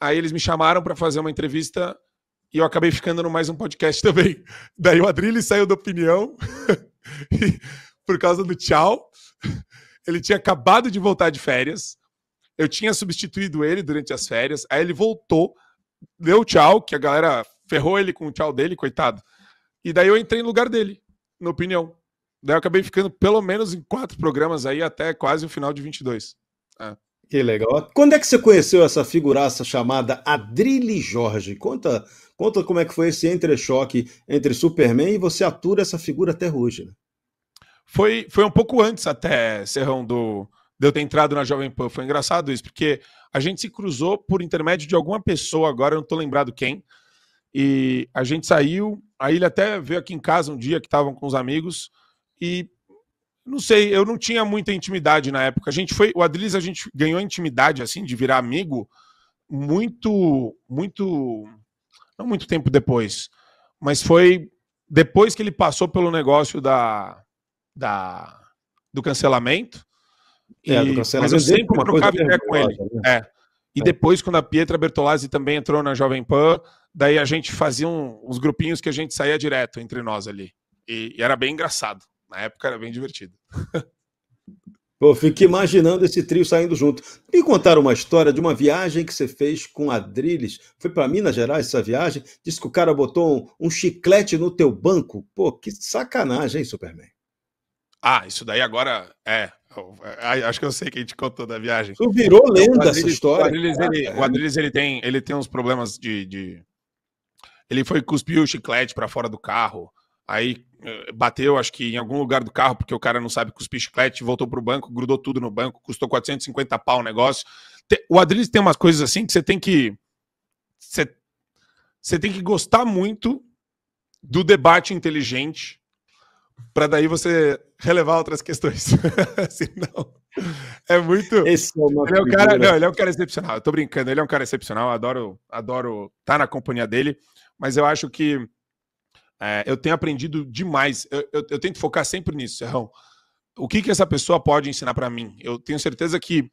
aí eles me chamaram para fazer uma entrevista e eu acabei ficando no mais um podcast também. Daí o Adrilles saiu da Opinião por causa do tchau. Ele tinha acabado de voltar de férias. Eu tinha substituído ele durante as férias, aí ele voltou, deu tchau, que a galera ferrou ele com o tchau dele, coitado. E daí eu entrei no lugar dele, na Opinião. Daí eu acabei ficando pelo menos em 4 programas aí até quase o final de 22. Que legal. Quando é que você conheceu essa figuraça chamada Adrilles Jorge? Conta como é que foi esse entrechoque entre Superman e você atura essa figura até hoje, né? Foi um pouco antes até, Serrão, de eu ter entrado na Jovem Pan. Foi engraçado isso, porque a gente se cruzou por intermédio de alguma pessoa, agora eu não tô lembrado quem, e a gente saiu, aí ele até veio aqui em casa um dia que estavam com os amigos, e não sei, eu não tinha muita intimidade na época. O Adrilles, a gente ganhou intimidade, assim, de virar amigo não muito tempo depois, mas foi depois que ele passou pelo negócio do cancelamento. Mas eu sempre trocava ideia com ele. Né? E depois, quando a Pietra Bertolazzi também entrou na Jovem Pan, daí a gente fazia uns grupinhos que a gente saía direto entre nós ali. E era bem engraçado. Na época era bem divertido. Pô, fico imaginando esse trio saindo junto. Me contaram uma história de uma viagem que você fez com Adrilles. Foi para Minas Gerais essa viagem? Disse que o cara botou um chiclete no teu banco. Pô, que sacanagem, hein, Superman? Ah, isso daí agora acho que eu sei quem te contou da viagem. Isso virou O lenda, essa Adrilles, o história. Adrilles, o Adrilles, ele tem uns problemas de. Ele foi cuspir o chiclete para fora do carro. Aí bateu, acho que em algum lugar do carro, porque o cara não sabe cuspir chiclete, voltou pro banco, grudou tudo no banco, custou 450 pau o negócio. O Adrilles tem umas coisas assim que você tem que. Você tem que gostar muito do debate inteligente para daí você relevar outras questões. Senão, é muito. Esse é uma ele é um cara, não, ele é um cara excepcional. Eu tô brincando, ele é um cara excepcional. Eu adoro estar na companhia dele, mas eu acho que eu tenho aprendido demais. Eu tento focar sempre nisso, Serrão. O que essa pessoa pode ensinar para mim? Eu tenho certeza que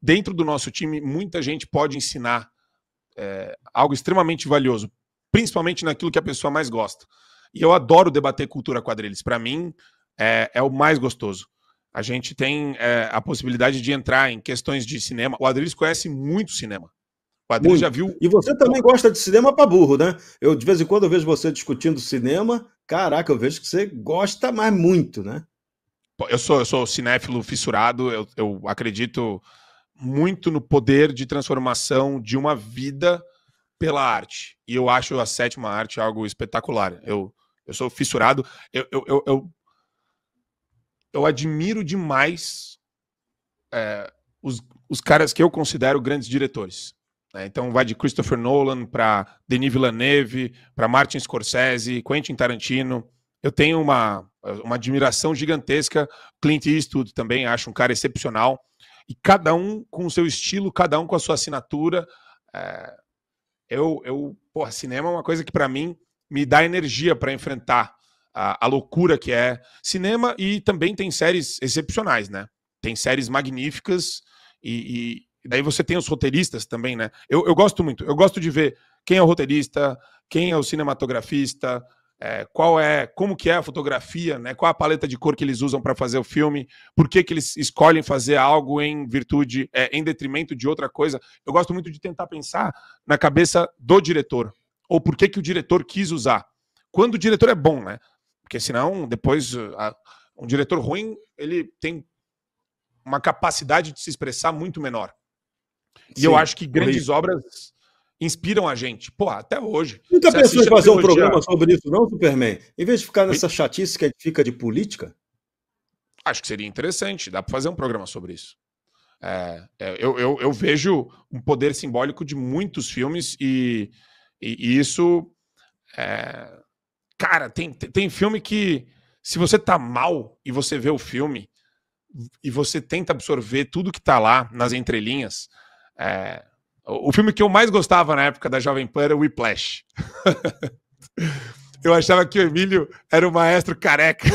dentro do nosso time muita gente pode ensinar algo extremamente valioso, principalmente naquilo que a pessoa mais gosta. E eu adoro debater cultura quadrilhos. Para mim, é o mais gostoso. A gente tem a possibilidade de entrar em questões de cinema. O Adrilles conhece muito cinema. O Adrilles já viu. E você também gosta de cinema para burro, né? Eu, de vez em quando, eu vejo você discutindo cinema. Caraca, eu vejo que você gosta mais muito, né? Eu sou cinéfilo fissurado. Eu acredito muito no poder de transformação de uma vida pela arte. E eu acho a sétima arte algo espetacular. Eu sou fissurado. Eu admiro demais os caras que eu considero grandes diretores. Então vai de Christopher Nolan para Denis Villeneuve, para Martin Scorsese, Quentin Tarantino. Eu tenho uma admiração gigantesca. Clint Eastwood também acho um cara excepcional. E cada um com o seu estilo, cada um com a sua assinatura. Porra, cinema é uma coisa que para mim me dá energia para enfrentar a loucura que é cinema. E também tem séries excepcionais, né? Tem séries magníficas e daí você tem os roteiristas também, né? Eu gosto muito, eu gosto de ver quem é o roteirista, quem é o cinematografista, como que é a fotografia, né? Qual a paleta de cor que eles usam para fazer o filme, por que eles escolhem fazer algo em virtude, em detrimento de outra coisa. Eu gosto muito de tentar pensar na cabeça do diretor, ou por que o diretor quis usar. Quando o diretor é bom, né? Porque senão, depois, um diretor ruim, ele tem uma capacidade de se expressar muito menor. E sim, eu acho que grandes obras inspiram a gente. Pô, até hoje. Nunca pensou em fazer um programa sobre isso, não, Superman? Em vez de ficar nessa chatice que a gente fica de política? Acho que seria interessante. Dá para fazer um programa sobre isso. Eu vejo um poder simbólico de muitos filmes e isso... Cara, tem filme que, se você tá mal e você vê o filme e você tenta absorver tudo que tá lá nas entrelinhas... O filme que eu mais gostava na época da Jovem Pan era o Whiplash. Eu achava que o Emílio era o maestro careca.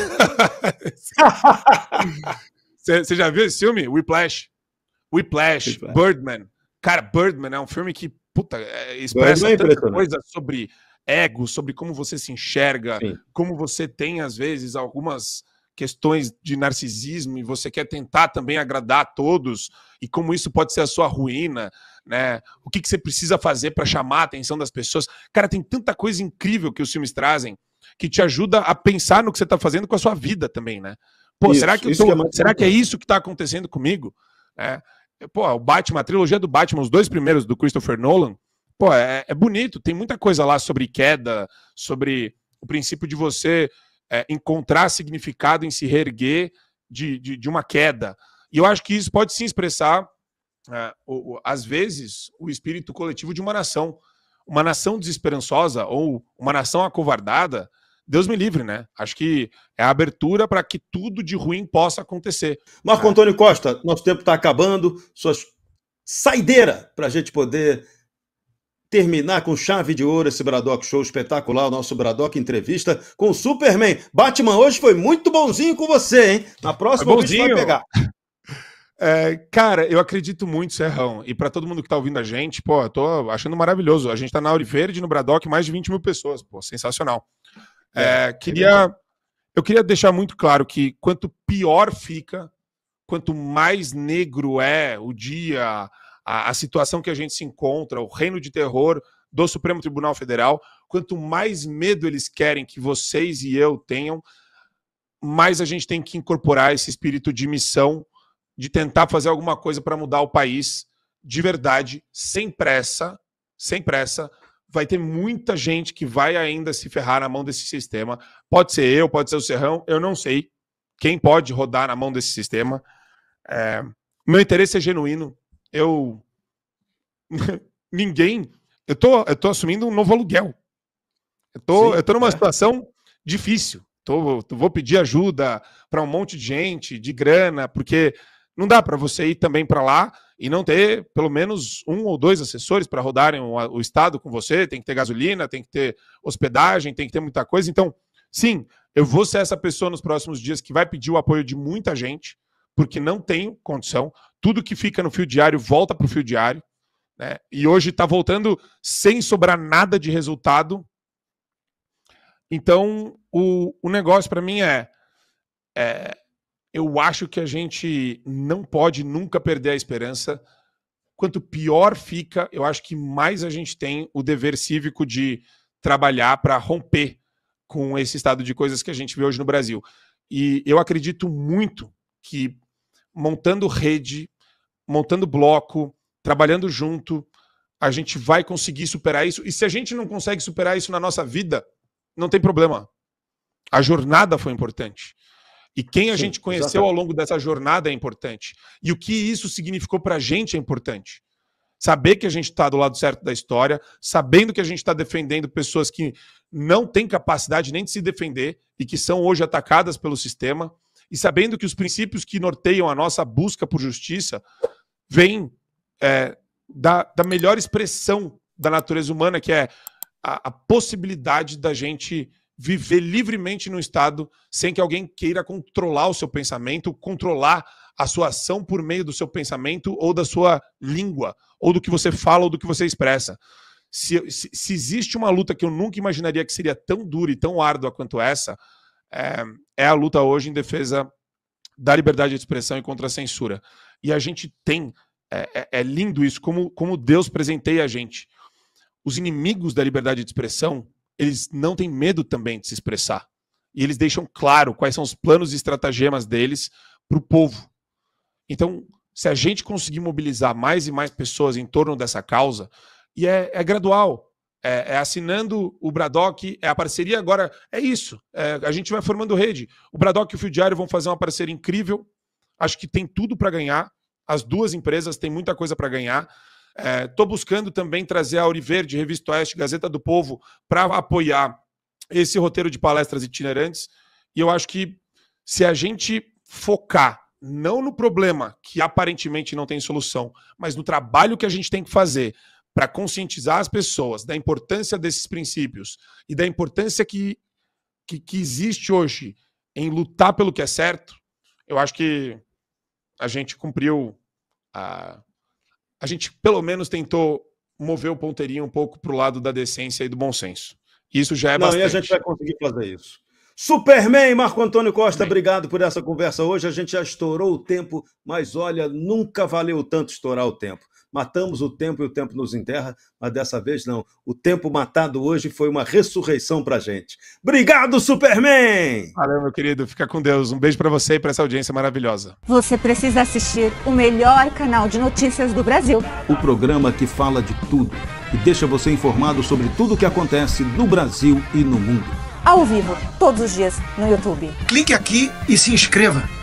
Você já viu esse filme? Whiplash, Birdman. Cara, Birdman é um filme que, puta, expressa tanta coisa sobre ego, sobre como você se enxerga, sim, como você tem, às vezes, algumas questões de narcisismo e você quer tentar também agradar a todos e como isso pode ser a sua ruína, né? O que você precisa fazer para chamar a atenção das pessoas. Cara, tem tanta coisa incrível que os filmes trazem que te ajuda a pensar no que você está fazendo com a sua vida também, né? Pô, isso, será que é isso que está acontecendo comigo? Pô, o Batman, a trilogia do Batman, os dois primeiros do Christopher Nolan, pô, é bonito, tem muita coisa lá sobre queda, sobre o princípio de você encontrar significado em se reerguer de uma queda. E eu acho que isso pode sim expressar, às vezes, o espírito coletivo de uma nação. Uma nação desesperançosa ou uma nação acovardada, Deus me livre, né? Acho que é a abertura para que tudo de ruim possa acontecer. Marco Antônio Costa, nosso tempo está acabando. Suas saideira para a gente poder terminar com chave de ouro esse Bradock Show espetacular, o nosso Bradock Entrevista com o Superman. Batman hoje foi muito bonzinho com você, hein? Na próxima vez vai pegar. Cara, eu acredito muito, Serrão. E para todo mundo que tá ouvindo a gente, pô, eu tô achando maravilhoso. A gente tá na Auri Verde, no Bradock, mais de 20 mil pessoas. Pô, sensacional. Eu queria deixar muito claro que quanto pior fica quanto mais negro é o dia, a situação que a gente se encontra, o reino de terror do Supremo Tribunal Federal, quanto mais medo eles querem que vocês e eu tenham, mais a gente tem que incorporar esse espírito de missão, de tentar fazer alguma coisa para mudar o país de verdade, sem pressa. Vai ter muita gente que vai ainda se ferrar na mão desse sistema. Pode ser eu, pode ser o Serrão, eu não sei quem pode rodar na mão desse sistema. Meu interesse é genuíno. Ninguém... Eu tô assumindo um novo aluguel. Eu tô numa situação difícil. Vou pedir ajuda para um monte de gente, de grana, porque não dá para você ir também para lá e não ter pelo menos 1 ou 2 assessores para rodarem o estado com você. Tem que ter gasolina, tem que ter hospedagem, tem que ter muita coisa. Então, sim, eu vou ser essa pessoa nos próximos dias que vai pedir o apoio de muita gente, porque não tenho condição. Tudo que fica no fio diário volta para o fio diário, né? E hoje está voltando sem sobrar nada de resultado. Então, o negócio para mim eu acho que a gente não pode nunca perder a esperança. Quanto pior fica, eu acho que mais a gente tem o dever cívico de trabalhar para romper com esse estado de coisas que a gente vê hoje no Brasil. E eu acredito muito que montando rede, montando bloco, trabalhando junto, a gente vai conseguir superar isso. E se a gente não consegue superar isso na nossa vida, não tem problema. A jornada foi importante. E quem a gente conheceu ao longo dessa jornada é importante. E o que isso significou para a gente é importante. Saber que a gente está do lado certo da história, sabendo que a gente está defendendo pessoas que não têm capacidade nem de se defender e que são hoje atacadas pelo sistema, e sabendo que os princípios que norteiam a nossa busca por justiça vêm da melhor expressão da natureza humana, que é a possibilidade da gente viver livremente num estado sem que alguém queira controlar o seu pensamento, controlar a sua ação por meio do seu pensamento ou da sua língua, ou do que você fala ou do que você expressa. Se existe uma luta que eu nunca imaginaria que seria tão dura e tão árdua quanto essa, é a luta hoje em defesa da liberdade de expressão e contra a censura. E a gente tem... É lindo isso, como Deus presenteia a gente. Os inimigos da liberdade de expressão, eles não têm medo também de se expressar. E eles deixam claro quais são os planos e estratagemas deles para o povo. Então, se a gente conseguir mobilizar mais e mais pessoas em torno dessa causa, e é gradual, assinando o Braddock, a parceria agora, é isso. A gente vai formando rede. O Braddock e o Fio Diário vão fazer uma parceria incrível. Acho que tem tudo para ganhar. As duas empresas têm muita coisa para ganhar. Estou buscando também trazer a Auriverde, Revista Oeste, Gazeta do Povo, para apoiar esse roteiro de palestras itinerantes. E eu acho que se a gente focar não no problema, que aparentemente não tem solução, mas no trabalho que a gente tem que fazer para conscientizar as pessoas da importância desses princípios e da importância que existe hoje em lutar pelo que é certo, eu acho que a gente cumpriu a gente pelo menos tentou mover o ponteirinho um pouco para o lado da decência e do bom senso. Isso já é bastante. E a gente vai conseguir fazer isso. Superman, Marco Antônio Costa, obrigado por essa conversa hoje. A gente já estourou o tempo, mas olha, nunca valeu tanto estourar o tempo. Matamos o tempo e o tempo nos enterra, mas dessa vez não. O tempo matado hoje foi uma ressurreição pra gente. Obrigado, Superman! Valeu, meu querido. Fica com Deus. Um beijo pra você e pra essa audiência maravilhosa. Você precisa assistir o melhor canal de notícias do Brasil. O programa que fala de tudo e deixa você informado sobre tudo o que acontece no Brasil e no mundo. Ao vivo, todos os dias, no YouTube. Clique aqui e se inscreva.